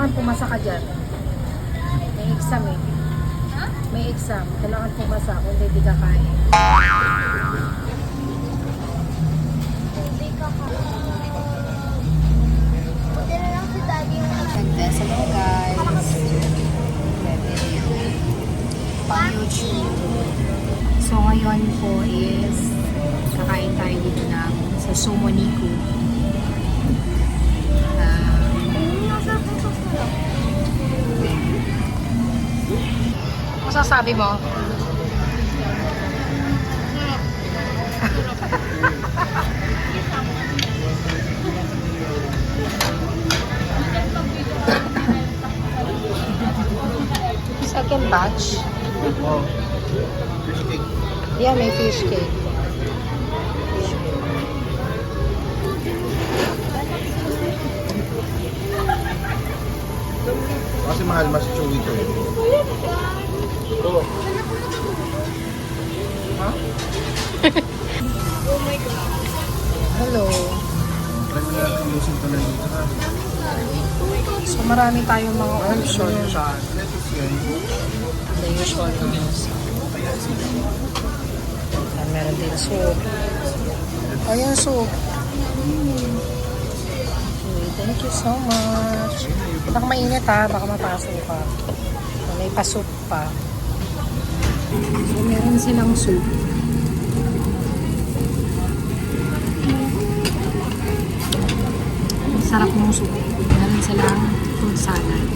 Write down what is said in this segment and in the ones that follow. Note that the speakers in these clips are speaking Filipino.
Kailangan pumasa ka dyan. May exam eh. May exam. Kailangan pumasa kung hindi ka kaya. Hindi ka buti na lang si daddy yung Nag-test hello guys. On YouTube. So ngayon po is kakain tayo dito ng sa Sumo Niku. Masasabi mo? Second batch. Oh, fish cake. Yeah, may fish cake. Kasi mahal mas chewy to eh. Oh. Ha? Hello. Try mo na ilusin pa lang dito ha. So marami tayong mga option dyan. Lettuce yan. The usual ones. And meron din soup. Ayan soup. Okay, thank you so much. Baka mainit ha, baka mapasok ka. May pa-soup pa. So meron silang soup. Sarap ng soup. Meron silang fruit salad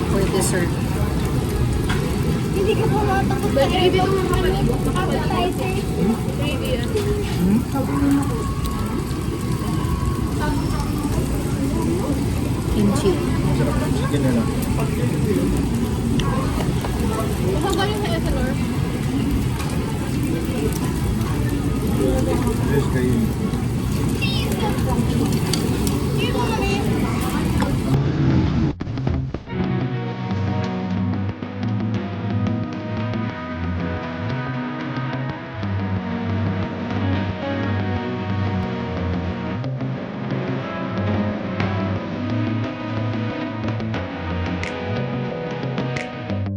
for dessert. Hindi ka pumatakot sa gravy ang appetizer. Kimchi. Sarap ng chicken na lang. Yes, kayo.